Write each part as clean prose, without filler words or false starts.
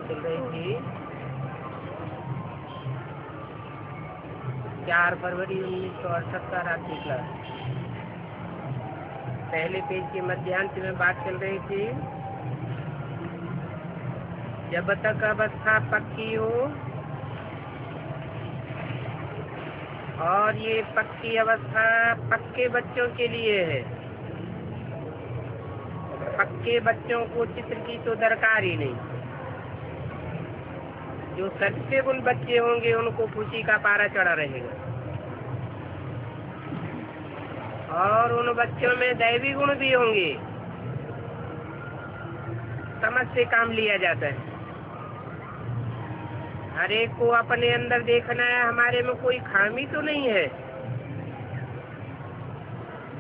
चल रही थी 4 फरवरी 1978 रात्रि क्लास। पहले पेज के मध्यांश में बात चल रही थी, जब तक अवस्था पक्की हो, और ये पक्की अवस्था पक्के बच्चों के लिए है। पक्के बच्चों को चित्र की तो दरकार ही नहीं। जो सक्सेसफुल बच्चे होंगे उनको खुशी का पारा चढ़ा रहेगा, और उन बच्चों में दैवी गुण भी होंगे। समझ से काम लिया जाता है। हर एक को अपने अंदर देखना है, हमारे में कोई खामी तो नहीं है।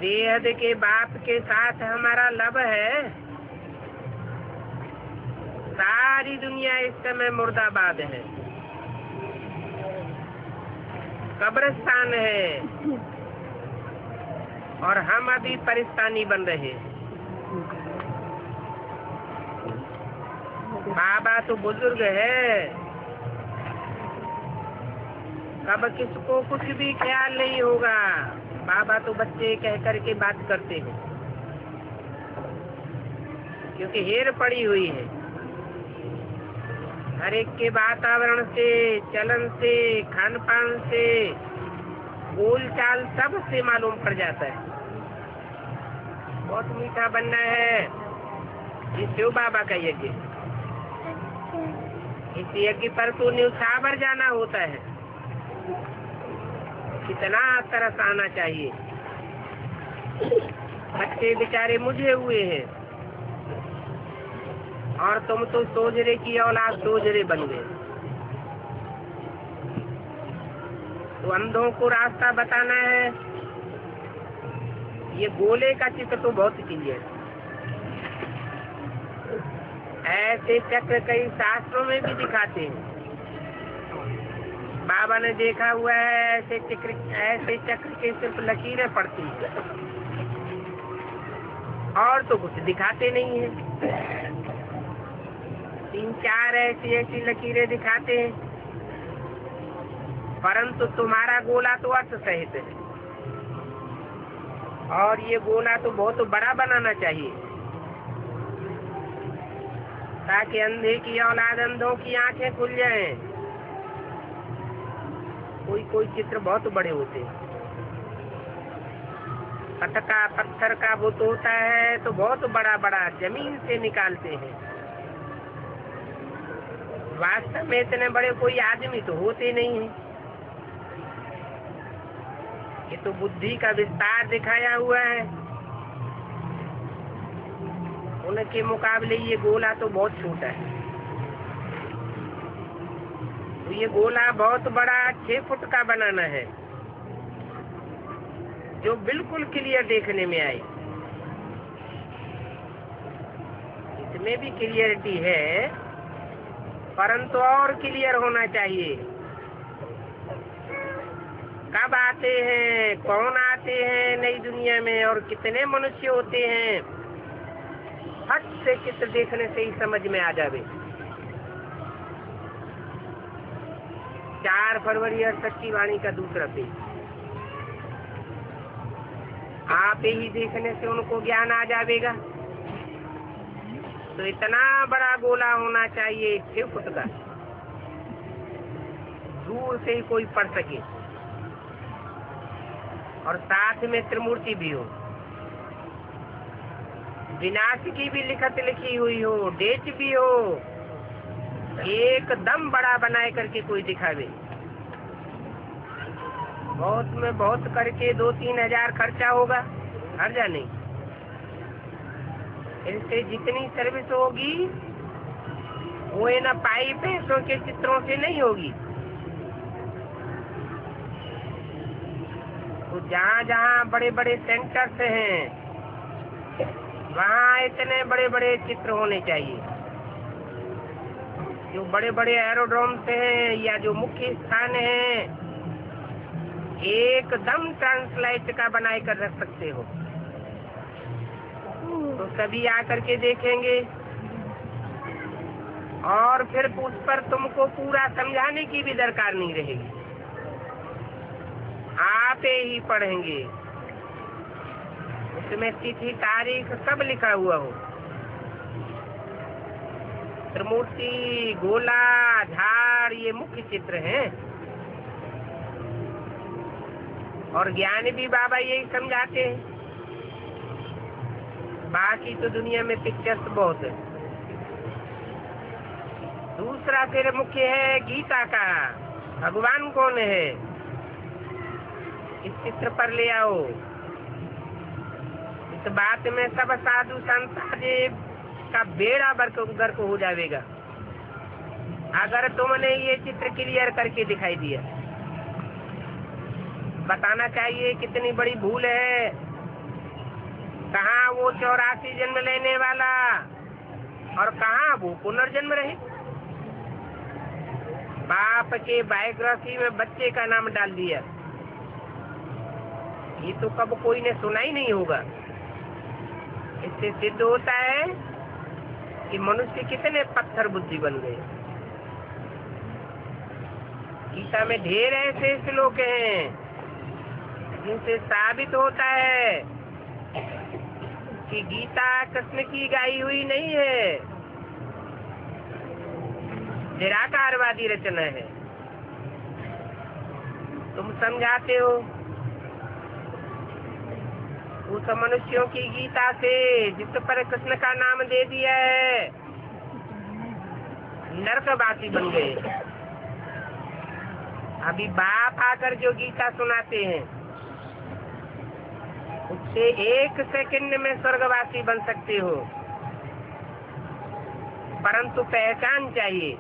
बेहद के बाप के साथ हमारा लब है। सारी दुनिया इस समय मुर्दाबाद है, कब्रिस्तान है, और हम अभी परिस्तानी बन रहे। बाबा तो बुजुर्ग है, कब किसको कुछ भी ख्याल नहीं होगा। बाबा तो बच्चे कह करके बात करते हैं, क्योंकि हेर पड़ी हुई है। हर एक के वातावरण से, चलन से, खान पान से, बोल चाल सब से मालूम पड़ जाता है। बहुत मीठा बनना है। ये शिव बाबा का यज्ञ। इस यज्ञ पर तो न्यूसावर जाना होता है। कितना तरस आना चाहिए। बच्चे बेचारे मुझे हुए हैं, और तुम तो सोजरे की औलाद सोजरे बन गए। तो अंधों को रास्ता बताना है। ये गोले का चित्र तो बहुत क्लियर है। ऐसे चक्र कई शास्त्रों में भी दिखाते हैं। बाबा ने देखा हुआ है, ऐसे चक्र के सिर्फ लकीरें पड़ती है, और तो कुछ दिखाते नहीं है। 3-4 ऐसी लकीरें दिखाते हैं, परंतु तुम्हारा गोला तो अर्थ सहित है, और ये गोला तो बहुत बड़ा बनाना चाहिए, ताकि अंधे की औलाद अंधों की आंखें खुल जाएं। कोई चित्र बहुत बड़े होते हैं। पटका पत्थर का बुत होता है तो बहुत बड़ा बड़ा जमीन से निकालते हैं। वास्तव में इतने बड़े कोई आदमी तो होते नहीं है। ये तो बुद्धि का विस्तार दिखाया हुआ है। उनके मुकाबले ये गोला तो बहुत छोटा है। तो ये गोला बहुत बड़ा 6 फुट का बनाना है, जो बिल्कुल क्लियर देखने में आए। इसमें भी क्लियरिटी है, परंतु और क्लियर होना चाहिए। कब आते हैं, कौन आते हैं नई दुनिया में, और कितने मनुष्य होते हैं, फट से चित्र देखने से ही समझ में आ जावे। 4 फरवरी 68 की वाणी का दूसरा पेज। आप ही देखने से उनको ज्ञान आ जाएगा। तो इतना बड़ा गोला होना चाहिए 6 फुट का, दूर से ही कोई पढ़ सके, और साथ में त्रिमूर्ति भी हो, विनाशिकी भी लिखी हुई हो, डेट भी हो, एकदम बड़ा बनाए करके कोई दिखावे। बहुत में बहुत करके 2-3 हजार खर्चा होगा, हर्जा नहीं। इससे जितनी सर्विस होगी वो इन पाई पैसों के चित्रों से नहीं होगी। तो जहाँ जहाँ बड़े बड़े सेंटर्स हैं, वहाँ इतने बड़े बड़े चित्र होने चाहिए। जो बड़े बड़े एरोड्रोम्स हैं या जो मुख्य स्थान हैं, एकदम ट्रांसलाइट का बनाए कर रख सकते हो। तो सभी आकर के देखेंगे, और फिर उस पर तुमको पूरा समझाने की भी दरकार नहीं रहेगी, आप ही पढ़ेंगे। उसमें तिथि तारीख सब लिखा हुआ हो। त्रिमूर्ति, गोला, झाड़ ये मुख्य चित्र हैं। और ज्ञान भी बाबा यही समझाते हैं। बाकी तो दुनिया में पिक्चर्स बहुत है। दूसरा फिर मुख्य है गीता का, भगवान कौन है, इस चित्र पर ले आओ। इस बात में सब साधु संत का बेड़ा गर्क हो जाएगा अगर तुमने ये चित्र क्लियर करके दिखाई दिया। बताना चाहिए कितनी बड़ी भूल है, कहाँ वो 84 जन्म लेने वाला और कहाँ वो पुनर्जन्म रहे। बाप के बायोग्राफी में बच्चे का नाम डाल दिया, ये तो कब कोई ने सुना ही नहीं होगा। इससे सिद्ध होता है कि मनुष्य कितने पत्थर बुद्धि बन गए। गीता में ढेर ऐसे श्लोक हैं जिनसे साबित होता है कि गीता कृष्ण की गाई हुई नहीं है, निराकारवादी रचना है। तुम समझाते हो उस मनुष्यों की गीता से जिस पर कृष्ण का नाम दे दिया है, नरकवासी बन गए। अभी बाप आकर जो गीता सुनाते हैं उससे 1 सेकंड में स्वर्गवासी बन सकते हो, परंतु पहचान चाहिए।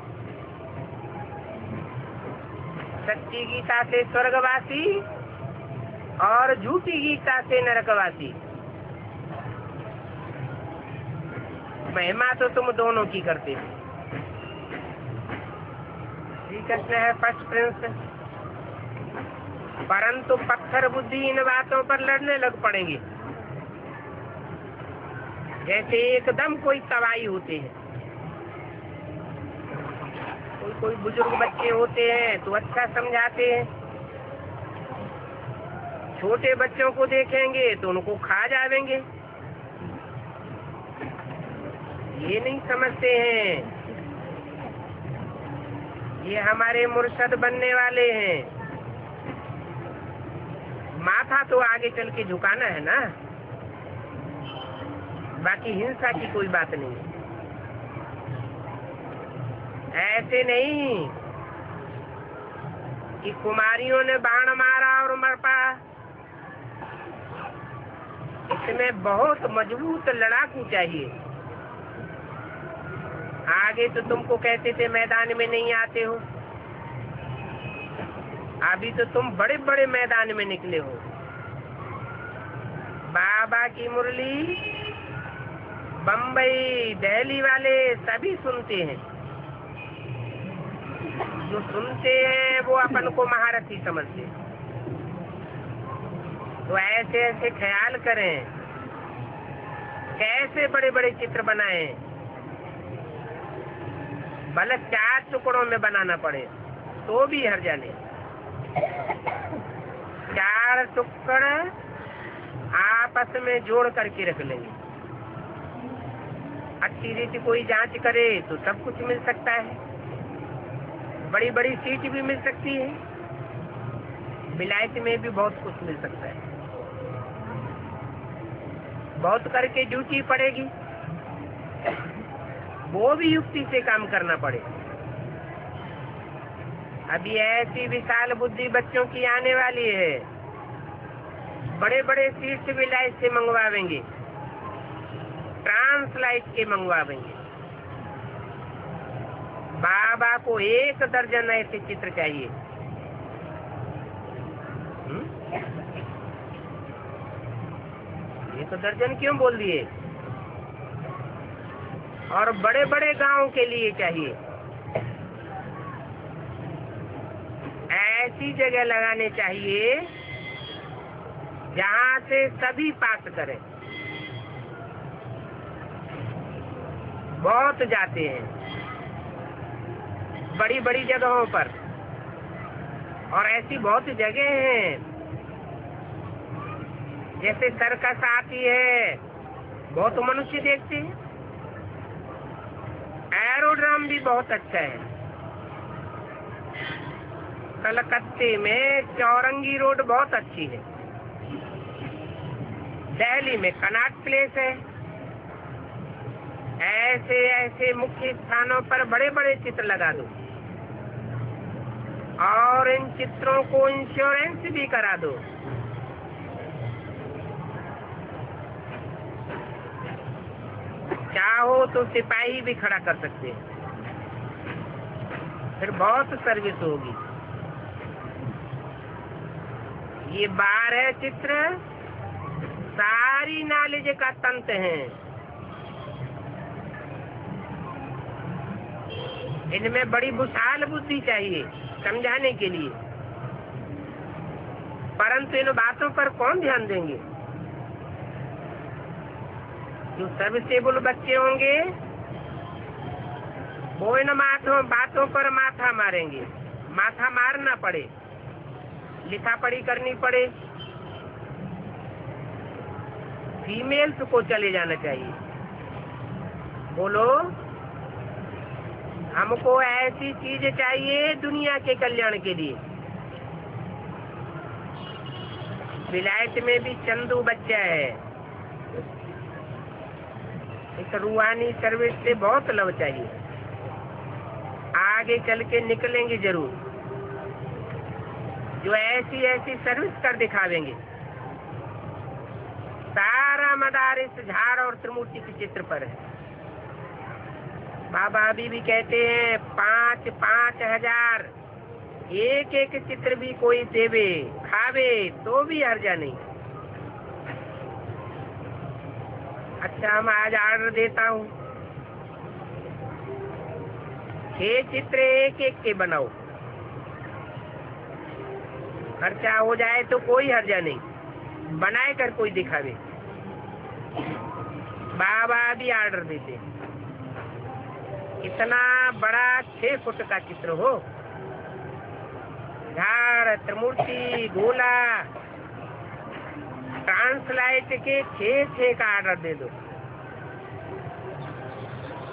सच्ची गीता से स्वर्गवासी और झूठी गीता से नरकवासी। महिमा तो तुम दोनों की करते हो। श्री कृष्ण है फर्स्ट प्रिंस, परंतु पत्थर बुद्धि इन बातों पर लड़ने लग पड़ेंगे जैसे एकदम कोई तबाही होते हैं। कोई बुजुर्ग बच्चे होते हैं तो अच्छा समझाते हैं, छोटे बच्चों को देखेंगे तो उनको खा जाएंगे। ये नहीं समझते हैं ये हमारे मुर्शद बनने वाले हैं। माथा तो आगे चल के झुकाना है ना, बाकी हिंसा की कोई बात नहीं। ऐसे नहीं कि कुमारियों ने बाण मारा और मर पा। इसमें बहुत मजबूत लड़ाकू चाहिए। आगे तो तुमको कहते थे मैदान में नहीं आते हो, अभी तो तुम बड़े बड़े मैदान में निकले हो। बाबा की मुरली बम्बई दिल्ली वाले सभी सुनते हैं। जो सुनते हैं वो अपन को महारथी समझते हैं। तो ऐसे ऐसे ख्याल करें, कैसे बड़े बड़े चित्र बनाएं, भले 4 टुकड़ों में बनाना पड़े तो भी हर्जा नहीं। 4 टुकड़े आपस में जोड़ करके रख लेंगे। अच्छी रीति कोई जांच करे तो सब कुछ मिल सकता है। बड़ी बड़ी सीट भी मिल सकती है, विलायत में भी बहुत कुछ मिल सकता है। बहुत करके ड्यूटी पड़ेगी, वो भी युक्ति से काम करना पड़े। अभी ऐसी विशाल बुद्धि बच्चों की आने वाली है, बड़े बड़े सीट्स विलायत से मंगवावेंगे, ट्रांसलाइट के मंगवावेंगे। बाबा को 1 दर्जन ऐसे चित्र चाहिए। 1 दर्जन क्यों बोल दिए? और बड़े बड़े गांव के लिए चाहिए। ऐसी जगह लगाने चाहिए जहां से सभी पास करें। बहुत जाते हैं बड़ी बड़ी जगहों पर, और ऐसी बहुत जगह हैं, जैसे सर्कस आती है, बहुत मनुष्य देखते हैं। एरोड्रम भी बहुत अच्छा है। कलकत्ते में चौरंगी रोड बहुत अच्छी है। दिल्ली में कनॉट प्लेस है। ऐसे ऐसे मुख्य स्थानों पर बड़े बड़े चित्र लगा दो और इन चित्रों को इंश्योरेंस भी करा दो। चाहो तो सिपाही भी खड़ा कर सकते हैं, फिर बहुत सर्विस होगी। ये 12 चित्र सारी नॉलेज का तंत्र हैं। इनमें बड़ी विशाल बुद्धि चाहिए समझाने के लिए, परंतु इन बातों पर कौन ध्यान देंगे? जो सर्विसेबल बच्चे होंगे वो इन बातों पर माथा मारेंगे। माथा मारना पड़े, लिखा पढ़ी करनी पड़े। फीमेल्स को चले जाना चाहिए, बोलो हमको ऐसी चीज चाहिए दुनिया के कल्याण के लिए। विलायत में भी चंदू बच्चा है। इस रूहानी सर्विस से बहुत लव चाहिए, आगे चल के निकलेंगे जरूर। जो ऐसी ऐसी सर्विस कर दिखावेंगे। सारा मदार इस झाड़ और त्रिमूर्ति के चित्र पर है। बाबा अभी भी कहते हैं 5-5 हजार एक एक चित्र भी कोई देवे खावे तो भी हर्जा नहीं। अच्छा, मैं आज ऑर्डर देता हूँ 6 चित्र एक एक के बनाओ, खर्चा हो जाए तो कोई हर्जा नहीं, बनाए कर कोई दिखावे। बाबा भी ऑर्डर देते हैं। इतना बड़ा 6 फुट का चित्र हो, झाड़ त्रिमूर्ति गोला ट्रांसलाइट के 6 का ऑर्डर दे दो।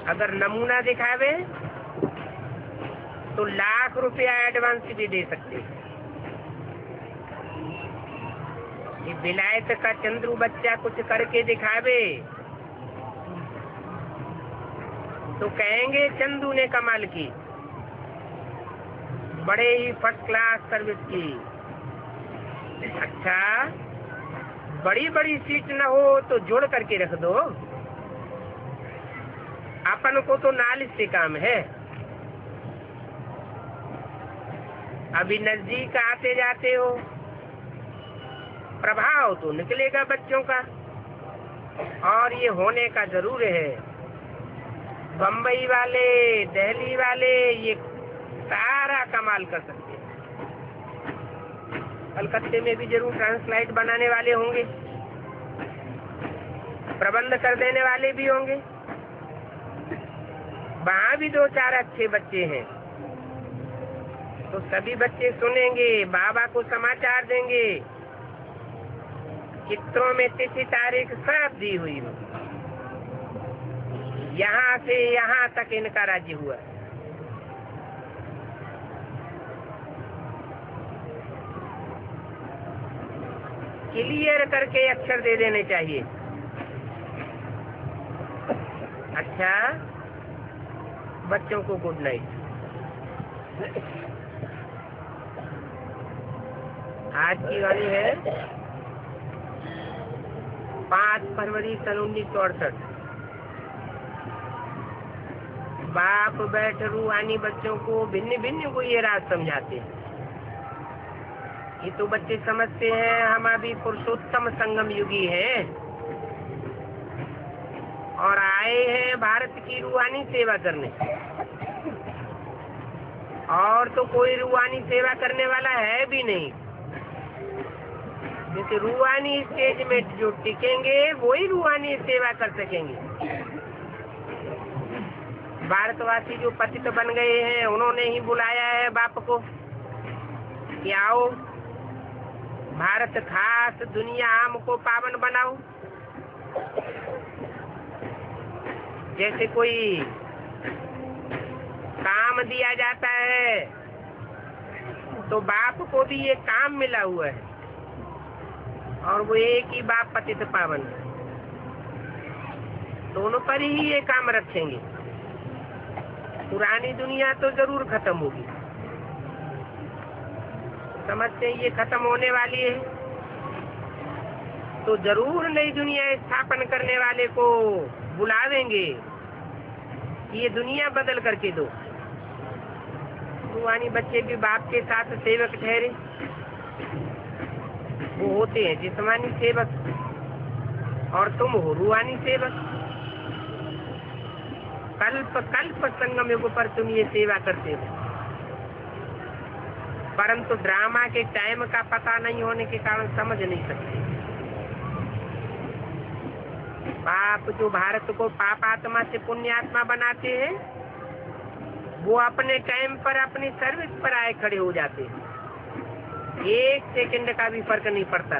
अगर नमूना दिखावे तो लाख रुपया एडवांस भी दे सकते। ये विलायत का चंद्रू बच्चा कुछ करके दिखावे तो कहेंगे चंदू ने कमाल की, बड़े ही फर्स्ट क्लास सर्विस की। अच्छा, बड़ी बड़ी सीट न हो तो जोड़ करके रख दो। अपन को तो नालिश से काम है। अभी नजदीक आते जाते हो, प्रभाव तो निकलेगा बच्चों का, और ये होने का जरूर है। बम्बई वाले, दिल्ली वाले ये सारा कमाल कर सकते हैं। कलकत्ते में भी जरूर ट्रांसलाइट बनाने वाले होंगे, प्रबंध कर देने वाले भी होंगे। वहाँ भी 2-4 अच्छे बच्चे हैं, तो सभी बच्चे सुनेंगे, बाबा को समाचार देंगे, चित्रों में तिथि तारीख सब दी हुई हो। यहाँ से यहाँ तक इनका राज्य हुआ। क्लियर करके अक्षर दे देने चाहिए। अच्छा, बच्चों को गुड नाइट। आज की वाली है 5 फरवरी सन 1968। बाप बैठ रूहानी बच्चों को भिन्न भिन्न को ये राज समझाते हैं। ये तो बच्चे समझते हैं हम अभी पुरुषोत्तम संगम युगी हैं और आए हैं भारत की रूहानी सेवा करने, और तो कोई रूहानी सेवा करने वाला है भी नहीं। जैसे रूहानी स्टेज में जो टिकेंगे वही रूहानी सेवा कर सकेंगे। भारतवासी जो पतित बन गए हैं उन्होंने ही बुलाया है बाप को कि आओ भारत खास दुनिया आम को पावन बनाओ। जैसे कोई काम दिया जाता है तो बाप को भी ये काम मिला हुआ है और वो एक ही बाप पतित पावन है, दोनों पर ही ये काम रखेंगे। पुरानी दुनिया तो जरूर खत्म होगी, समझते हैं ये खत्म होने वाली है, तो जरूर नई दुनिया स्थापन करने वाले को बुलावेंगे कि ये दुनिया बदल करके दो। रूहानी बच्चे भी बाप के साथ सेवक ठहरे, वो होते हैं जिस्मानी सेवक और तुम हो रूहानी सेवक। कल्प कल्प संगम युग पर तुम ये सेवा करते हो, परंतु ड्रामा के टाइम का पता नहीं होने के कारण समझ नहीं सकते। बाप जो भारत को पाप आत्मा से पुण्य आत्मा बनाते हैं वो अपने टाइम पर अपनी सर्विस पर आए खड़े हो जाते हैं, एक सेकंड का भी फर्क नहीं पड़ता।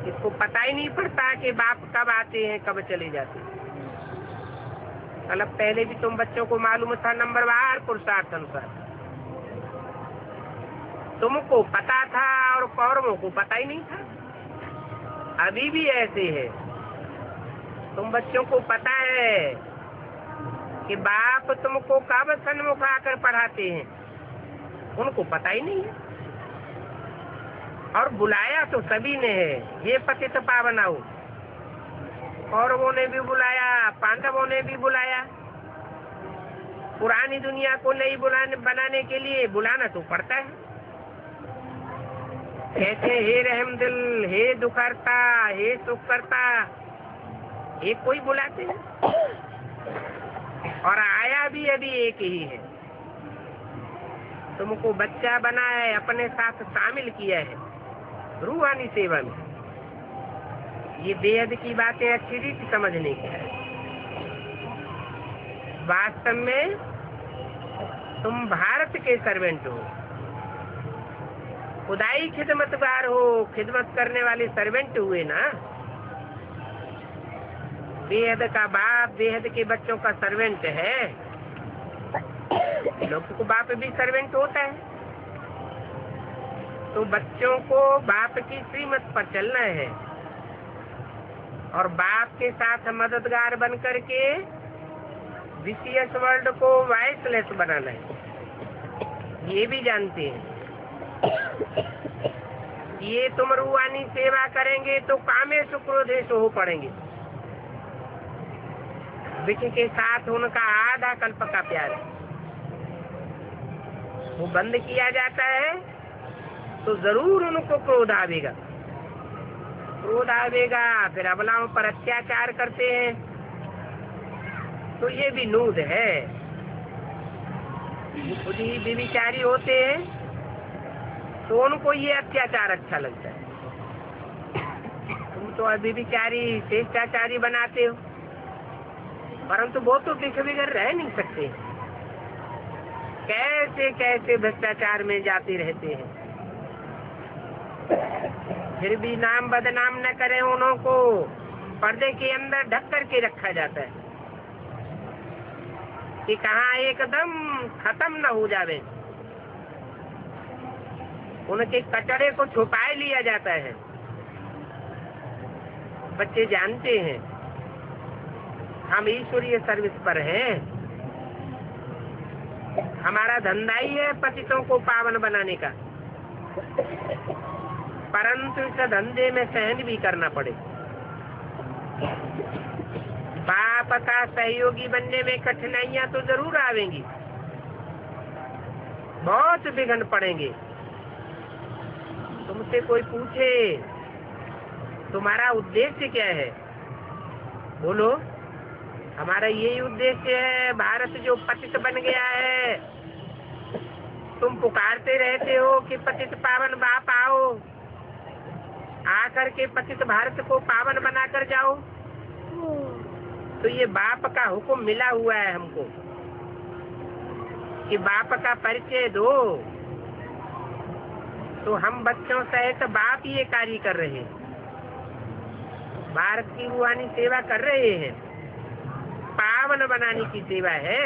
इसको पता ही नहीं पड़ता कि बाप कब आते हैं कब चले जाते हैं। मतलब पहले भी तुम बच्चों को मालूम था नंबरवार पुरुषार्थ अनुसार, तुमको पता था और कौरवों को पता ही नहीं था। अभी भी ऐसे है, तुम बच्चों को पता है कि बाप तुमको कब सन्मुख आकर पढ़ाते हैं, उनको पता ही नहीं है। और बुलाया तो सभी ने है, ये पतित पावन आओ। कौरवों ने भी बुलाया, पांडवों ने भी बुलाया। पुरानी दुनिया को नई बनाने के लिए बुलाना तो पड़ता है। कैसे हे रहम दिल, हे दुखहर्ता, हे सुख करता, ये कोई बुलाते हैं और आया भी अभी एक ही है। तुमको बच्चा बना है, अपने साथ शामिल किया है रूहानी सेवा में। ये बेहद की बातें अच्छी रीति समझने की है। वास्तव में तुम भारत के सर्वेंट हो, खुदाई खिदमतगार हो, खिदमत करने वाले सर्वेंट हुए ना। बेहद का बाप बेहद के बच्चों का सर्वेंट है, लोग को बाप भी सर्वेंट होता है। तो बच्चों को बाप की श्रीमत पर चलना है और बाप के साथ मददगार बन करके विशियस वर्ल्ड को वॉइसलेस बनाना है। ये भी जानते हैं ये तुम रूहानी सेवा करेंगे तो कामेश क्रोधेश हो पड़ेंगे। विषय के साथ उनका आधा कल्प का प्यार है, वो बंद किया जाता है तो जरूर उनको क्रोध आवेगा। क्रोध आवेगा, फिर अबलाओं पर अत्याचार करते हैं। तो ये भी नूद है, खुद ही व्यभिचारी होते हैं तो उनको ये अत्याचार अच्छा लगता है। तुम तो व्यभिचारी श्रेष्ठाचारी बनाते हो, परंतु वो तो बिगड़ रह नहीं सकते। कैसे कैसे भ्रष्टाचार में जाते रहते हैं, फिर भी नाम बदनाम न करें। उनको पर्दे के अंदर ढक करके रखा जाता है कि कहाँ एकदम खत्म न हो जावे। उनके कचरे को छुपाए लिया जाता है। बच्चे जानते हैं हम ईश्वरीय सर्विस पर हैं, हमारा धंधा ही है पतितों को पावन बनाने का, परंतु इस धंधे में सहन भी करना पड़े। बाप का सहयोगी बनने में कठिनाइयां तो जरूर आवेंगी, बहुत विघ्न पड़ेंगे। तुमसे कोई पूछे तुम्हारा उद्देश्य क्या है, बोलो हमारा यही उद्देश्य है। भारत जो पतित बन गया है, तुम पुकारते रहते हो कि पतित पावन बाप आओ, आकर के पतित भारत को पावन बनाकर जाओ। तो ये बाप का हुक्म मिला हुआ है हमको कि बाप का परिचय दो, तो हम बच्चों सहित बाप ये कार्य कर रहे हैं, भारत की रूहानी सेवा कर रहे हैं, पावन बनाने की सेवा है,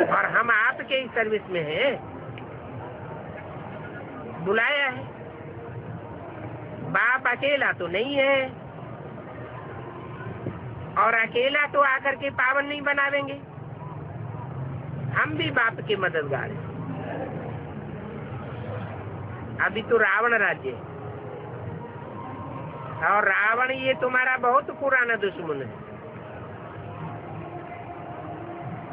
और हम आपके ही सर्विस में हैं। बुलाया है, बाप अकेला तो नहीं है, और अकेला तो आकर के पावन नहीं बनावेंगे, हम भी बाप के मददगार हैं। अभी तो रावण राज्य है, और रावण ये तुम्हारा बहुत पुराना दुश्मन है।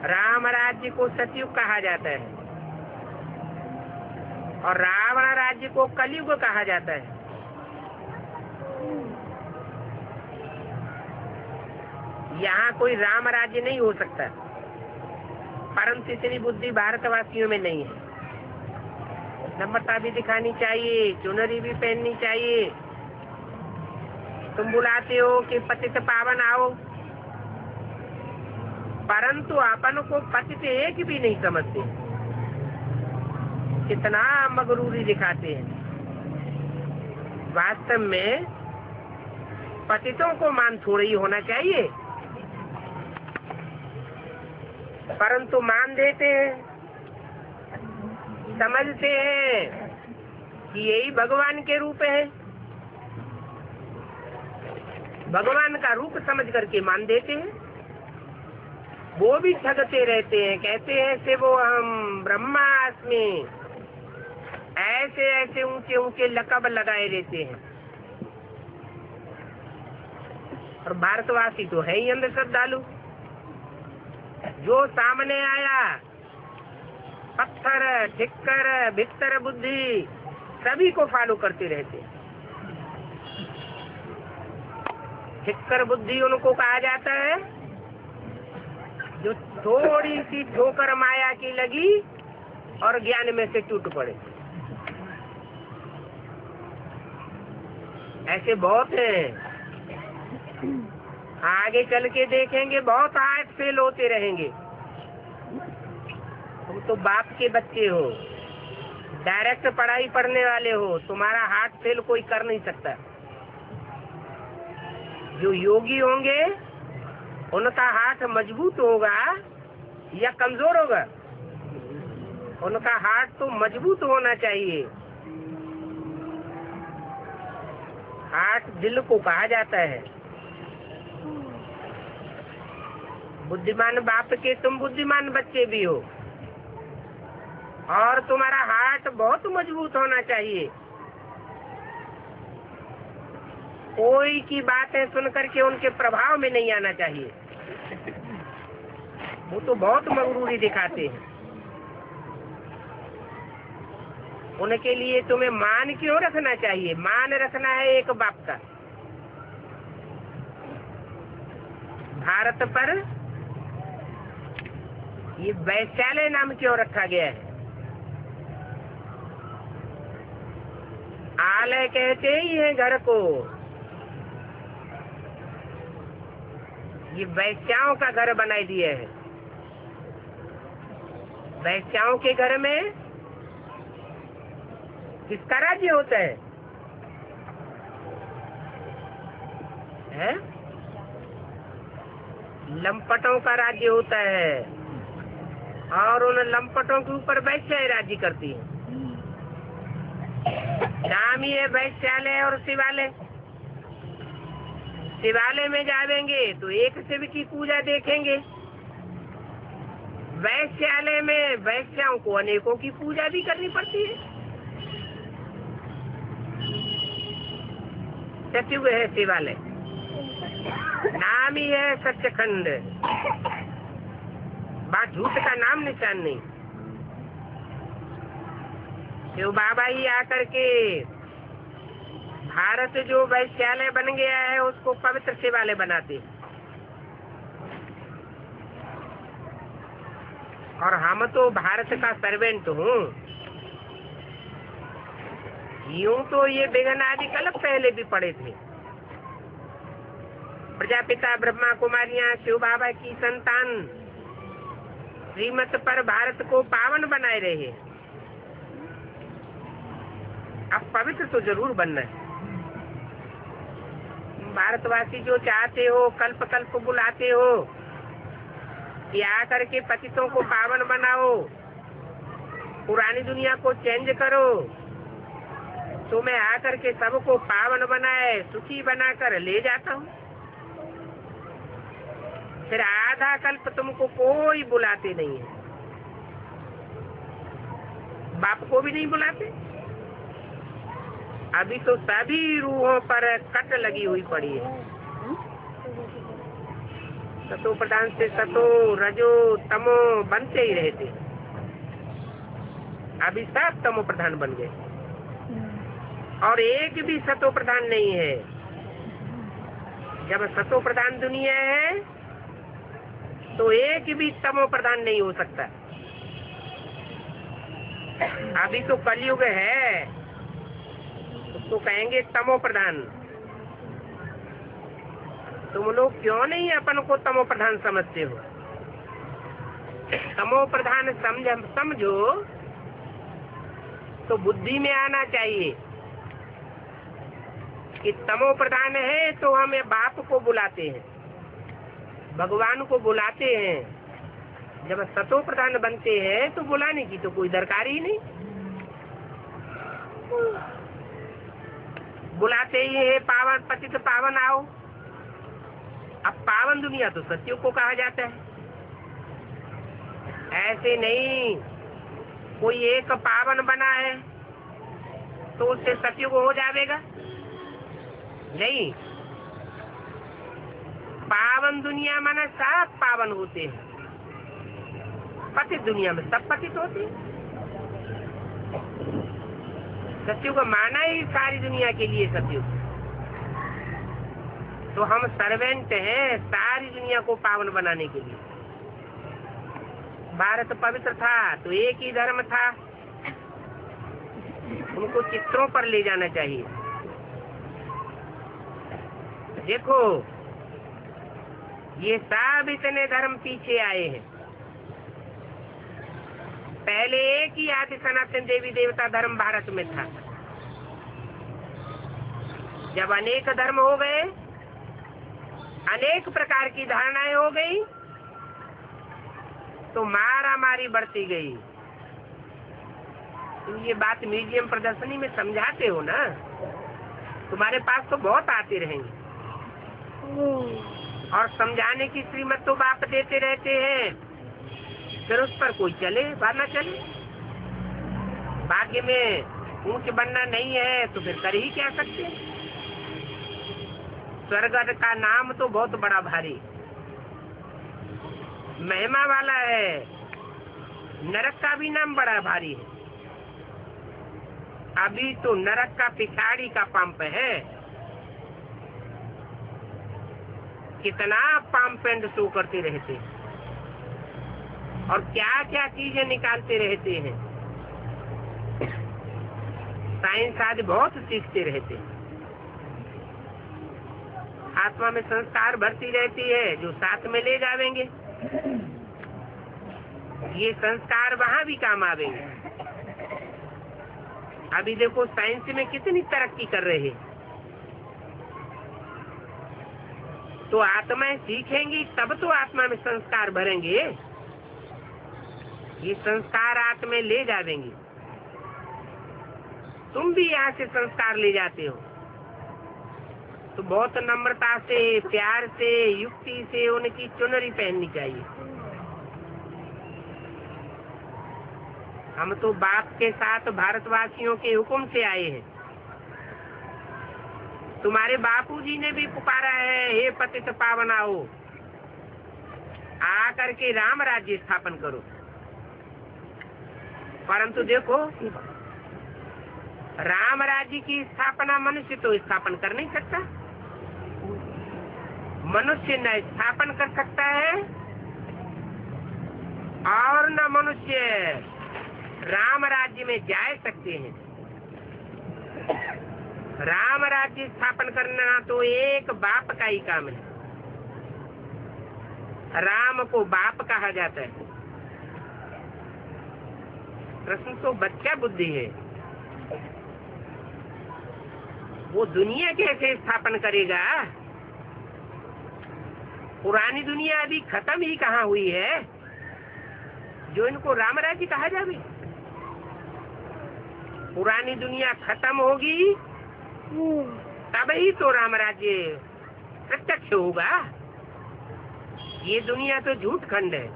राम राज्य को सतयुग कहा जाता है, और रावण राज्य को कलयुग कहा जाता है। यहाँ कोई राम राज्य नहीं हो सकता, परंतु इतनी बुद्धि भारतवासियों में नहीं है। नम्रता भी दिखानी चाहिए, चुनरी भी पहननी चाहिए। तुम बुलाते हो कि पतित पावन आओ, परंतु अपन को पतित एक भी नहीं समझते, कितना मगरूरी दिखाते हैं। वास्तव में पतितों को मान थोड़ा ही होना चाहिए, परंतु मान देते हैं, समझते हैं कि यही भगवान के रूप है, भगवान का रूप समझ करके मान देते हैं। वो भी ठगते रहते हैं, कहते हैं से वो हम ब्रह्मास्मि, ऐसे ऐसे ऊंचे ऊंचे लकब लगाए रहते हैं। और भारतवासी तो है ही अंधश्रद्धालु, जो सामने आया पत्थर ठिक्कर भित्तर बुद्धि सभी को फॉलो करते रहते हैं। ठिक्कर बुद्धि उनको कहा जाता है जो थोड़ी सी ठोकर माया की लगी और ज्ञान में से टूट पड़े। ऐसे बहुत हैं, आगे चल के देखेंगे बहुत हार्ट फेल होते रहेंगे। तुम तो बाप के बच्चे हो, डायरेक्ट पढ़ाई पढ़ने वाले हो, तुम्हारा हार्ट फेल कोई कर नहीं सकता। जो योगी होंगे उनका हार्ट मजबूत होगा या कमजोर होगा? उनका हार्ट तो मजबूत होना चाहिए। हार्ट दिल को कहा जाता है। बुद्धिमान बाप के तुम बुद्धिमान बच्चे भी हो, और तुम्हारा हार्ट बहुत मजबूत होना चाहिए। कोई की बातें सुन करके उनके प्रभाव में नहीं आना चाहिए। वो तो बहुत मगरूरी दिखाते हैं। उनके लिए तुम्हें मान क्यों रखना चाहिए? मान रखना है एक बाप का। भारत पर ये वैश्यालय नाम क्यों रखा गया है? आलय कहते ही है घर को। ये वैश्याओं का घर बनाई दिया है। वैश्याओं के घर में किसका राज्य होता है? लंपटों का राज्य होता है, और उन लंपटों के ऊपर वैश्याएं राज्य करती है। नाम ही है वैश्यालय और शिवालय। शिवालय में जाएंगे तो एक शिव की पूजा देखेंगे, वैश्यालय में वैश्याओं को अनेकों की पूजा भी करनी पड़ती है। सतयुग है शिवालय, नाम ही है सच्चखंड। बात झूठ का नाम निशान नहीं। शिव बाबा ही आकर के भारत जो वैश्यालय बन गया है उसको पवित्र शिवालय बनाते। और हम तो भारत का सर्वेंट हूँ। यूं तो ये विघ्न आदि कल पहले भी पड़े थे, प्रजापिता ब्रह्मा कुमारियां शिव बाबा की संतान श्रीमत पर भारत को पावन बनाए रहे। अब पवित्र तो जरूर बनना है। भारतवासी जो चाहते हो, कल्प कल्प बुलाते हो कि आकर के पतितों को पावन बनाओ, पुरानी दुनिया को चेंज करो, तो मैं आकर के सबको पावन बनाए सुखी बनाकर ले जाता हूँ। फिर आधा कल्प तुमको कोई बुलाते नहीं है, बाप को भी नहीं बुलाते। अभी तो सभी रूहों पर कट लगी हुई पड़ी है। सतो प्रधान से सतो रजो तमो बनते ही रहते, अभी सब तमो प्रधान बन गए और एक भी सतो प्रधान नहीं है। जब सतो प्रधान दुनिया है तो एक भी तमो प्रधान नहीं हो सकता। अभी तो कलयुग है, उसको कहेंगे तमो प्रधान। तुम लोग क्यों नहीं अपन को तमो प्रधान समझते हो? तमो प्रधान समझो तो बुद्धि में आना चाहिए कि तमो प्रधान है तो हमें बाप को बुलाते हैं, भगवान को बुलाते हैं। जब सतो प्रधान बनते हैं तो बुलाने की तो कोई दरकार ही नहीं, बुलाते ही है पावन पतित पावन आओ। अब पावन दुनिया तो सत्युग को कहा जाता है, ऐसे नहीं कोई एक पावन बना है तो उससे सत्युग हो जाएगा, नहीं। पावन दुनिया माने सब पावन होते हैं, पतित दुनिया में सब पतित होते हैं। सत्युग माना ही सारी दुनिया के लिए सत्युग। तो हम सर्वेंट हैं सारी दुनिया को पावन बनाने के लिए। भारत पवित्र था तो एक ही धर्म था, उनको चित्रों पर ले जाना चाहिए। देखो ये सब इतने धर्म पीछे आए हैं। पहले एक ही आदि सनातन देवी देवता धर्म भारत में था। जब अनेक धर्म हो गए, अनेक प्रकार की धारणाएं हो गई, तो मारा मारी बढ़ती गई। तुम ये बात म्यूजियम प्रदर्शनी में समझाते हो ना, तुम्हारे पास तो बहुत आते रहेंगे और समझाने की श्रीमत तो बाप देते रहते हैं, फिर उस पर कोई चले ना चले। भाग्य में ऊंच बनना नहीं है तो फिर कर ही क्या सकते। स्वर्ग का नाम तो बहुत बड़ा भारी महिमा वाला है, नरक का भी नाम बड़ा भारी है। अभी तो नरक का पिछाड़ी का पंप है, कितना पंप एंड शो करते रहते हैं और क्या क्या चीजें निकालते रहते हैं। साइंस आदि बहुत सीखते रहते हैं। आत्मा में संस्कार भरती रहती है जो साथ में ले जावेंगे, ये संस्कार वहां भी काम आवेंगे। अभी देखो साइंस में कितनी तरक्की कर रहे हैं, तो आत्माएं सीखेंगी तब तो आत्मा में संस्कार भरेंगे, ये संस्कार आत्मा ले जावेंगे। तुम भी यहाँ से संस्कार ले जाते हो तो बहुत नम्रता से, प्यार से, युक्ति से उनकी चुनरी पहननी चाहिए। हम तो बाप के साथ भारतवासियों के हुक्म से आए हैं। तुम्हारे बापूजी ने भी पुकारा है, हे पतित पावन आओ, आकर के राम राज्य स्थापन करो। परंतु देखो राम राज्य की स्थापना मनुष्य तो स्थापन कर नहीं सकता। मनुष्य न स्थापन कर सकता है और न मनुष्य राम राज्य में जा सकते हैं। राम राज्य स्थापन करना तो एक बाप का ही काम है। राम को बाप कहा जाता है। कृष्ण तो बच्चा बुद्धि है, वो दुनिया कैसे स्थापन करेगा? पुरानी दुनिया अभी खत्म ही कहाँ हुई है जो इनको राम राज्य कहा जावे? पुरानी दुनिया खत्म होगी तब ही तो राम राज्य प्रत्यक्ष होगा। ये दुनिया तो झूठ खंड है,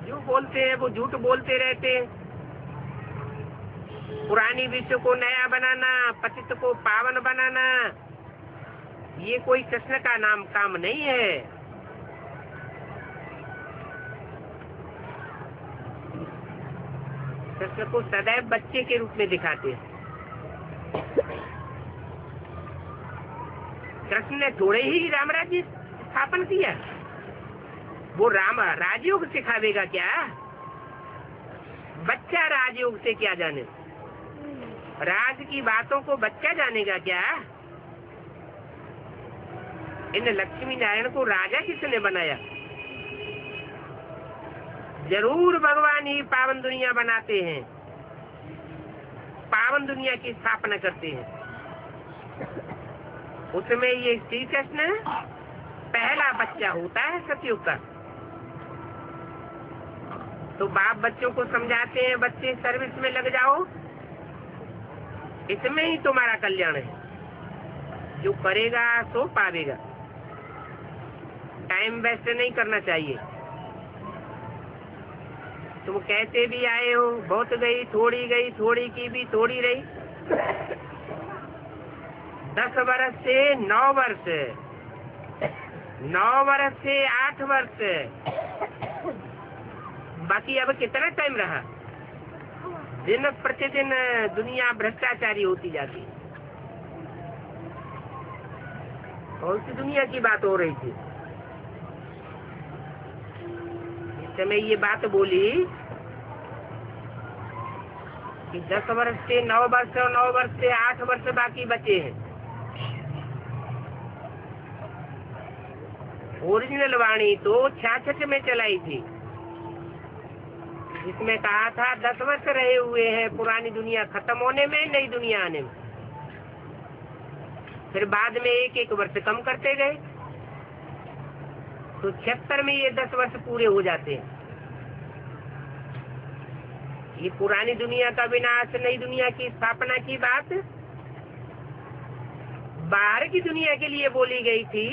जो बोलते हैं वो झूठ बोलते रहते हैं। पुरानी विश्व को नया बनाना, पतित को पावन बनाना, ये कोई कृष्ण का नाम काम नहीं है। कृष्ण को सदैव बच्चे के रूप में दिखाते हैं। कृष्ण ने थोड़े ही राम राज्य स्थापन किया, वो राम राजयोग सिखावेगा क्या? बच्चा राजयोग से क्या जाने? राज की बातों को बच्चा जानेगा क्या? इन लक्ष्मी नारायण को राजा किसने बनाया? जरूर भगवान ही पावन दुनिया बनाते हैं, पावन दुनिया की स्थापना करते हैं। उसमें ये श्री कृष्ण पहला बच्चा होता है सतयुग का। तो बाप बच्चों को समझाते हैं, बच्चे सर्विस में लग जाओ, इसमें ही तुम्हारा कल्याण है। जो करेगा सो पावेगा। टाइम वेस्ट नहीं करना चाहिए। तुम कहते भी आए हो बहुत गई, थोड़ी की भी थोड़ी रही। 10 वर्ष से 9 वर्ष, 9 वर्ष से 8 वर्ष, बाकी अब कितना टाइम रहा? दिन प्रतिदिन दुनिया भ्रष्टाचारी होती जाती है। कौन सी दुनिया की बात हो रही थी? इस समय ये बात बोली कि 10 वर्ष से 9 वर्ष और 9 वर्ष से 8 वर्ष बाकी बचे हैं। ओरिजिनल वाणी तो 66 में चलाई थी, जिसमें कहा था 10 वर्ष रहे हुए हैं पुरानी दुनिया खत्म होने में, नई दुनिया आने में। फिर बाद में 1-1 वर्ष कम करते गए, तो 76 में ये 10 वर्ष पूरे हो जाते हैं। ये पुरानी दुनिया का विनाश, नई दुनिया की स्थापना की बात बाहर की दुनिया के लिए बोली गई थी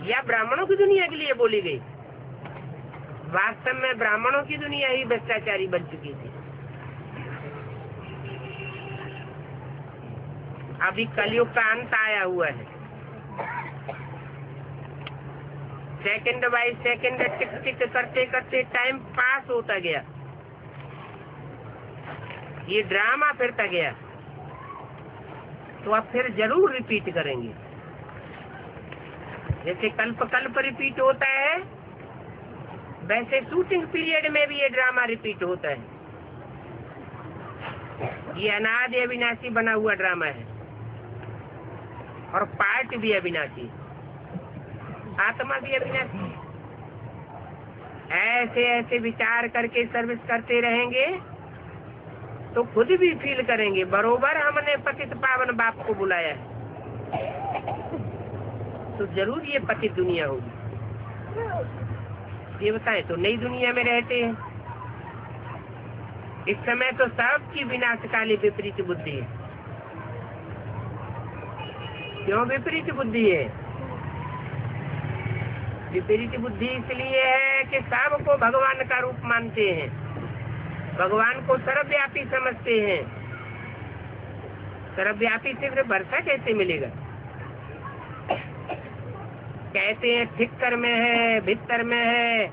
या ब्राह्मणों की दुनिया के लिए बोली गई? वास्तव में ब्राह्मणों की दुनिया ही भ्रष्टाचारी बन चुकी थी। अभी कलयुग का अंत आया हुआ है। सेकंड बाय सेकंड टिक टिक करते करते टाइम पास होता गया, ये ड्रामा फिरता गया। तो अब फिर जरूर रिपीट करेंगे, जैसे कल्प कल्प रिपीट होता है, वैसे शूटिंग पीरियड में भी ये ड्रामा रिपीट होता है। ये अनादि अविनाशी बना हुआ ड्रामा है और पार्ट भी अविनाशी, आत्मा भी अविनाशी। ऐसे ऐसे विचार करके सर्विस करते रहेंगे तो खुद भी फील करेंगे बरोबर हमने पतित पावन बाप को बुलाया है, तो जरूर ये पतित दुनिया होगी। देवताएं तो नई दुनिया में रहते हैं। इस समय तो सबकी विनाशकाली विपरीत बुद्धि है। क्यों विपरीत बुद्धि है? विपरीत बुद्धि इसलिए है कि सबको भगवान का रूप मानते हैं, भगवान को सर्वव्यापी समझते हैं। सर्वव्यापी से फिर वर्षा कैसे मिलेगा? कहते हैं ठिक्कर में है, भीतर में है।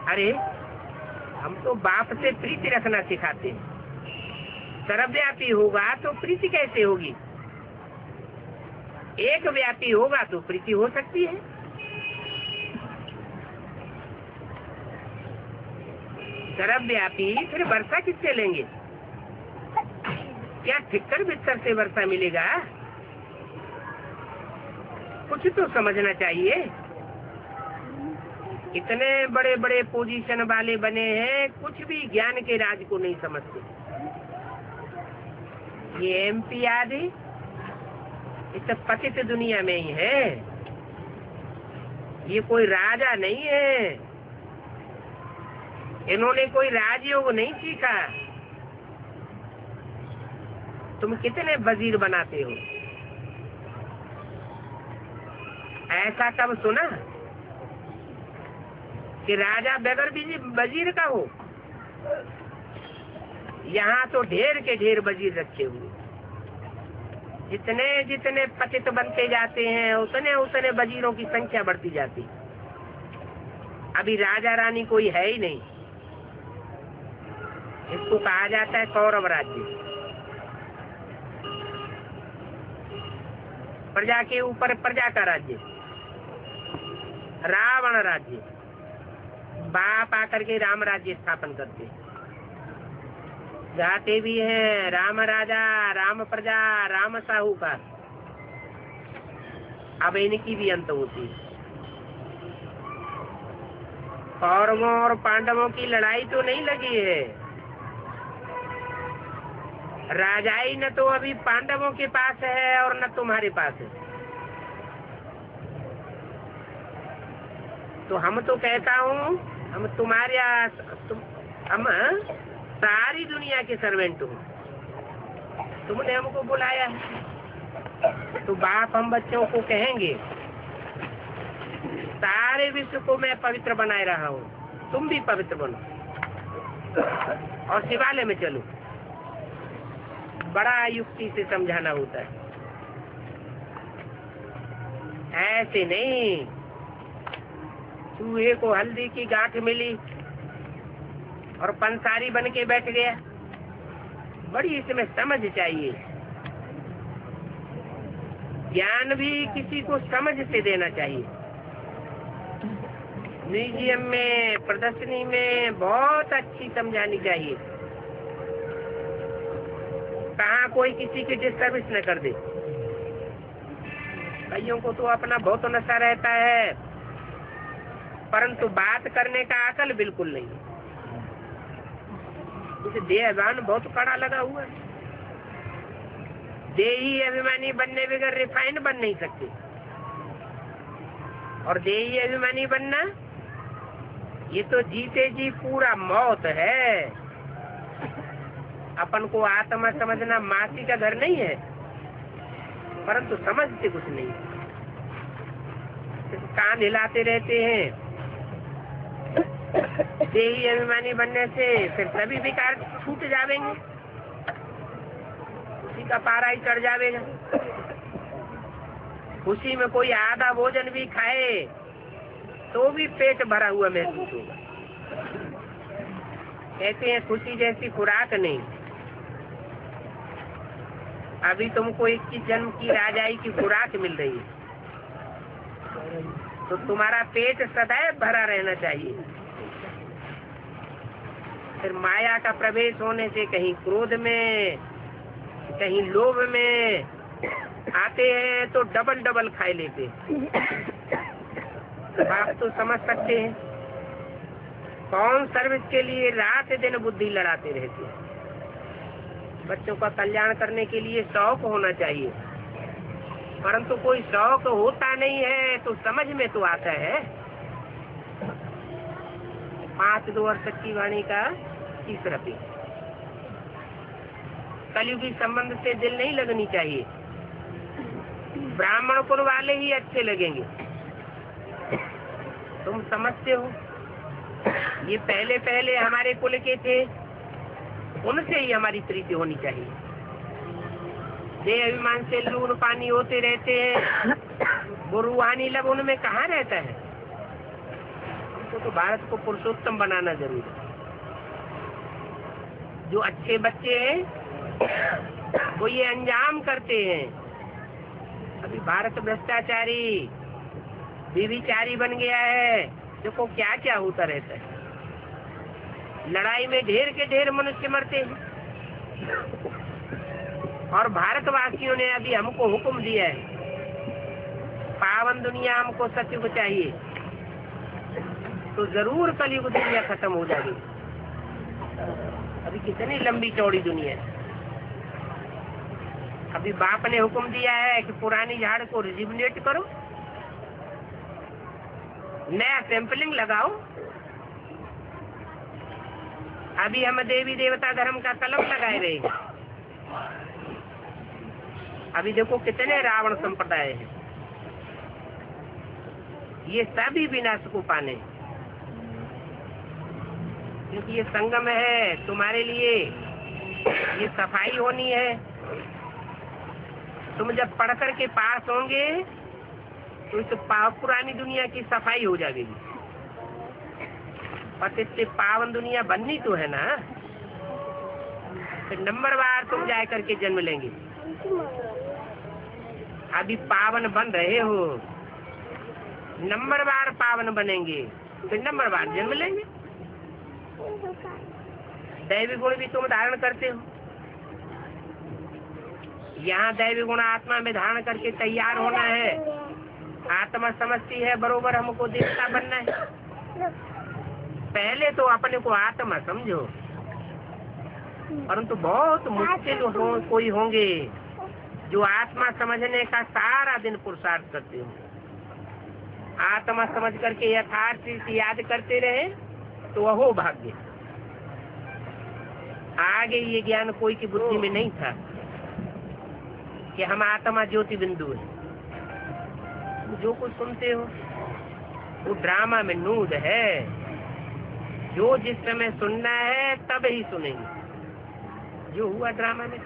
अरे हम तो बाप से प्रीति रखना सिखाते हैं। सर्वव्यापी होगा तो प्रीति कैसे होगी? एक व्यापी होगा तो प्रीति हो सकती है। सर्वव्यापी फिर वर्षा किससे लेंगे? क्या ठिक्कर बिस्तर से वर्षा मिलेगा? कुछ तो समझना चाहिए। इतने बड़े बड़े पोजीशन वाले बने हैं, कुछ भी ज्ञान के राज को नहीं समझते। ये एमपी आदि ये सब पतित दुनिया में ही है, ये कोई राजा नहीं है, इन्होंने कोई राजयोग नहीं सीखा। तुम कितने वजीर बनाते हो? ऐसा कब सुना कि राजा बगैर वजीर का हो? यहाँ तो ढेर के ढेर वजीर रखे हुए। जितने जितने पतित बनते जाते हैं उतने उतने वजीरों की संख्या बढ़ती जाती। अभी राजा रानी कोई है ही नहीं। इसको कहा जाता है कौरव राज्य। प्रजा के ऊपर प्रजा का राज्य, रावण राज्य। बाप आकर के राम राज्य स्थापन करते, गाते भी हैं राम राजा राम प्रजा राम साहूकार। अब इनकी भी अंत होती है। कौरवों और पांडवों की लड़ाई तो नहीं लगी है। राजाई न तो अभी पांडवों के पास है और न तुम्हारे पास है। तो हम तो कहता हूँ हम तुम्हारे हम सारी दुनिया के सर्वेंट हो। तुमने हमको बुलाया है तो बाप हम बच्चों को कहेंगे सारे विश्व को मैं पवित्र बनाए रहा हूँ, तुम भी पवित्र बनो और शिवालय में चलो। बड़ा युक्ति से समझाना होता है, ऐसे नहीं। चूहे को हल्दी की गांठ मिली और पंसारी बन के बैठ गया। बड़ी इसमें समझ चाहिए। ज्ञान भी किसी को समझ से देना चाहिए। म्यूजियम में प्रदर्शनी में बहुत अच्छी समझानी चाहिए। कहाँ कोई किसी की डिस्टर्बेंस न कर दे। कईयों को तो अपना बहुत नशा रहता है, परंतु बात करने का अकल बिल्कुल नहीं। इसे देहभान बहुत कड़ा लगा हुआ है। देही अभिमानी बनने बगैर रिफाइंड बन नहीं सकते। और देही अभिमानी बनना ये तो जीते जी पूरा मौत है। अपन को आत्मा समझना मासी का घर नहीं है, परंतु समझते कुछ नहीं। कान हिलाते रहते हैं। देही अभिमानी बनने से फिर सभी विकार छूट जावेंगे, उसी का पारा ही चढ़ जावेगा। खुशी में कोई आधा भोजन भी खाए तो भी पेट भरा हुआ महसूस होगा। कहते हैं खुशी जैसी खुराक नहीं। अभी तुमको 21 जन्म की राजाई की खुराक मिल रही है, तो तुम्हारा पेट सदैव भरा रहना चाहिए। फिर माया का प्रवेश होने से कहीं क्रोध में कहीं लोभ में आते हैं तो डबल डबल खाए लेते। आप तो समझ सकते हैं कौन सर्विस के लिए रात दिन बुद्धि लड़ाते रहते हैं। बच्चों का कल्याण करने के लिए शौक होना चाहिए, परंतु कोई शौक होता नहीं है तो समझ में तो आता है। 5 वर्ष की वाणी का तीसरा पेज। कलयुगी संबंध से दिल नहीं लगनी चाहिए। ब्राह्मण कुल वाले ही अच्छे लगेंगे। तुम समझते हो, ये पहले पहले हमारे कुल के थे, उनसे ही हमारी प्रीति होनी चाहिए। देह अभिमान से लून पानी होते रहते हैं, वो रूहानी लब उनमें कहाँ रहता है। हमको तो भारत को पुरुषोत्तम बनाना जरूरी है। जो अच्छे बच्चे हैं वो ये अंजाम करते हैं। अभी भारत भ्रष्टाचारी व्यभिचारी बन गया है। देखो क्या क्या होता रहता है। लड़ाई में ढेर के ढेर मनुष्य मरते हैं। और भारतवासियों ने अभी हमको हुक्म दिया है, पाव पावन दुनिया हमको सतयुग चाहिए, तो जरूर कलयुग दुनिया खत्म हो जाएगी। अभी कितनी लंबी चौड़ी दुनिया है। अभी बाप ने हुक्म दिया है कि पुरानी झाड़ को रिजुविनेट करो, नया सैंपलिंग लगाओ। अभी हम देवी देवता धर्म का कलम लगाए रहे हैं। अभी देखो कितने रावण संप्रदाय हैं, ये सभी विनाश को पाने, क्योंकि ये संगम है तुम्हारे लिए, ये सफाई होनी है। तुम जब पढ़कर के पास होंगे तो इस पुरानी दुनिया की सफाई हो जाएगी, पर इससे पावन दुनिया बननी तो है ना। फिर नंबर बार तुम जा करके जन्म लेंगे। अभी पावन बन रहे हो, नंबर बार पावन बनेंगे, फिर नंबर बार जन्म लेंगे। दैवी गुण भी तुम धारण करते हो, यहाँ दैवी गुण आत्मा में धारण करके तैयार होना है। आत्मा समझती है बरोबर हमको देवता बनना है। पहले तो अपने को आत्मा समझो, परंतु बहुत मुश्किल कोई होंगे जो आत्मा समझने का सारा दिन पुरुषार्थ करते हो। आत्मा समझ करके यथार्थ याद करते रहे तो अहो भाग्य। आगे ये ज्ञान कोई की बुद्धि में नहीं था कि हम आत्मा ज्योति बिंदु है। जो कुछ सुनते हो वो ड्रामा में नूद है। जो जिस समय सुनना है तब ही सुनेंगे। जो हुआ ड्रामा में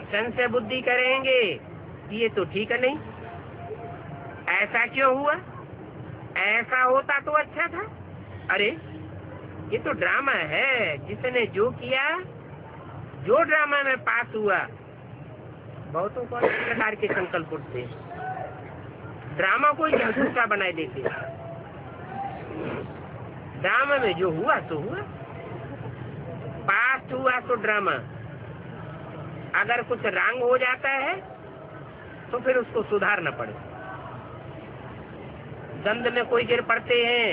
संशय बुद्धि करेंगे, ये तो ठीक है नहीं, ऐसा क्यों हुआ, ऐसा होता तो अच्छा था। अरे ये तो ड्रामा है, जिसने जो किया, जो ड्रामा में पास हुआ। बहुतों को इस प्रकार के संकल्प उठते, ड्रामा को झूठा बनाए देते। ड्रामा में जो हुआ तो हुआ, पास हुआ तो ड्रामा। अगर कुछ रंग हो जाता है तो फिर उसको सुधारना पड़े। गंद में कोई गिर पड़ते हैं,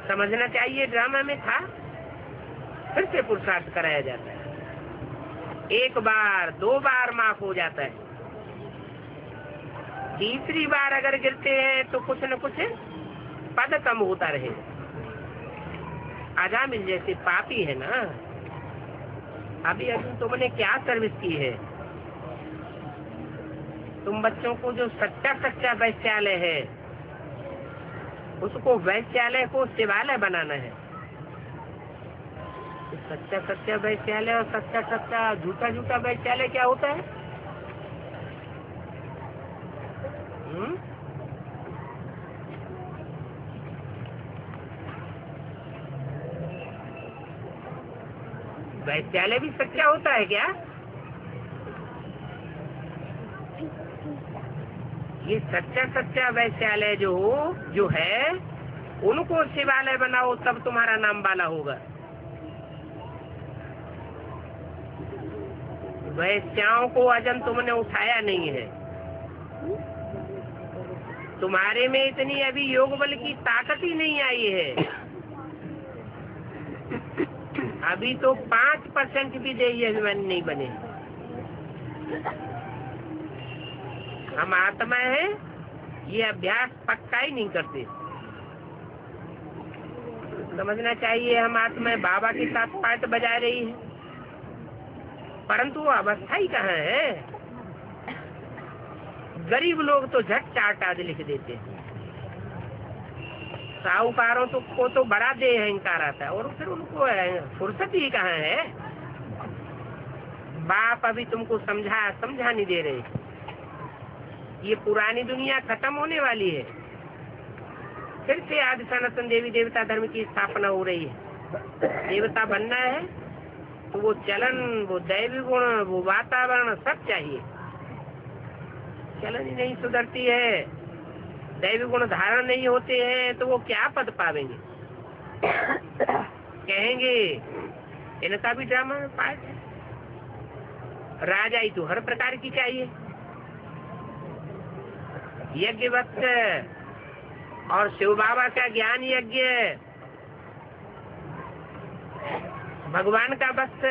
समझना चाहिए ड्रामा में था, फिर से पुरुषार्थ कराया जाता है। एक बार दो बार माफ हो जाता है, तीसरी बार अगर गिरते हैं तो कुछ न कुछ पद कम होता रहे। अजामिल जैसे पापी है ना। अभी तुमने क्या सर्विस की है? तुम बच्चों को जो सच्चा सच्चा वैश्यालय है उसको वैश्यालय को शिवालय बनाना है। सच्चा सच्चा वैश्यालय और सच्चा सच्चा झूठा झूठा वैश्यालय क्या होता है? वैश्यालय भी सच्चा होता है क्या? ये सच्चा सच्चा वैश्यालय जो है उनको शिवालय बनाओ, तब तुम्हारा नाम वाला होगा। वैश्याओं को अजन तुमने उठाया नहीं है। तुम्हारे में इतनी अभी योग बल की ताकत ही नहीं आई है। अभी तो 5% भी देही अभिमानी नहीं बने। हम आत्मा है, ये अभ्यास पक्का ही नहीं करते। समझना चाहिए हम आत्मा बाबा के साथ पाठ बजा रही है, परंतु वो अवस्था ही कहाँ है। गरीब लोग तो झट चार्ट आदि लिख देते हैं, साहूकारों को तो बड़ा देह अहंकार आता है, और फिर उनको फुर्सत ही कहाँ है। बाप अभी तुमको समझा नहीं दे रहे। ये पुरानी दुनिया खत्म होने वाली है, फिर से आदि सनातन देवी देवता धर्म की स्थापना हो रही है। देवता बनना है तो वो चलन, वो दैवी गुण, वो वातावरण सब चाहिए। चलन ही नहीं सुधरती है, दैवी गुण धारण नहीं होते हैं, तो वो क्या पद पावेंगे? कहेंगे इनका भी ड्रामा में पार्ट है। राजाई तो हर प्रकार की चाहिए, यज्ञ वत्स और शिव बाबा का ज्ञान यज्ञ, भगवान का वत्स,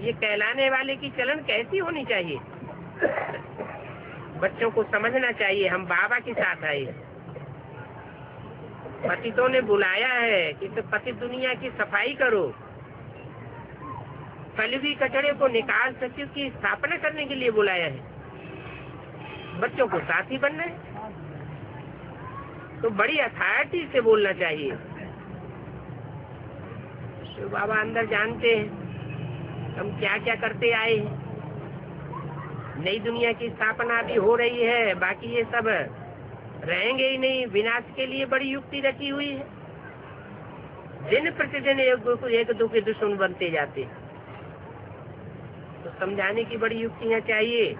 ये कहलाने वाले की चलन कैसी होनी चाहिए? बच्चों को समझना चाहिए हम बाबा के साथ आए। पतितों ने बुलाया है कि तो पति दुनिया की सफाई करो, फलवी कचड़े को निकाल सचिव की स्थापना करने के लिए बुलाया है। बच्चों को साथी बनना है तो बड़ी अथॉरिटी से बोलना चाहिए। शिव बाबा अंदर जानते हैं हम क्या क्या करते आए हैं। नई दुनिया की स्थापना भी हो रही है, बाकी ये सब रहेंगे ही नहीं। विनाश के लिए बड़ी युक्ति रची हुई है। दिन प्रतिदिन एक दो के दुश्मन बनते जाते हैं, तो समझाने की बड़ी युक्तियां चाहिए।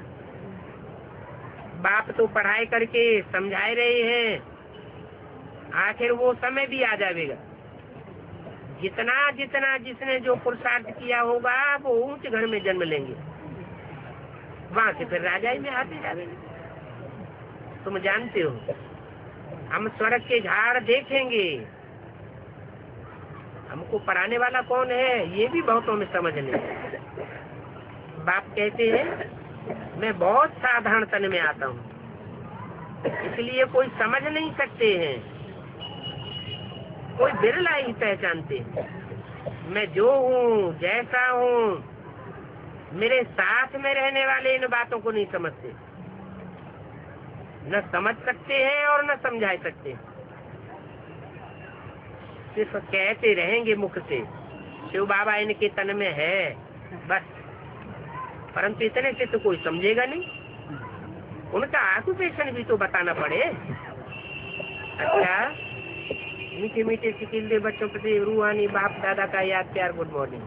बाप तो पढ़ाई करके समझा रहे हैं, आखिर वो समय भी आ जाएगा जितना जितना जिसने जो पुरुषार्थ किया होगा वो ऊंच घर में जन्म लेंगे, वहां से फिर राजाई में आते जाएंगे। तुम जानते हो हम स्वर्ग के झाड़ देखेंगे। हमको पढ़ाने वाला कौन है ये भी बहुतों में समझ नहीं। बाप कहते हैं मैं बहुत साधारण तन में आता हूँ, इसलिए कोई समझ नहीं सकते हैं, कोई बिरला ही पहचानते हैं। मैं जो हूँ जैसा हूँ, मेरे साथ में रहने वाले इन बातों को नहीं समझते, न समझ सकते हैं और न समझा सकते हैं। सिर्फ कहते रहेंगे मुख से शिव बाबा इनके तन में है बस, परंतु इतने से तो कोई समझेगा नहीं। उनका ऑक्यूपेशन भी तो बताना पड़े। अच्छा, मीठे मीठे सिकिल बच्चों प्रति रूहानी बाप दादा का याद प्यार। Good morning.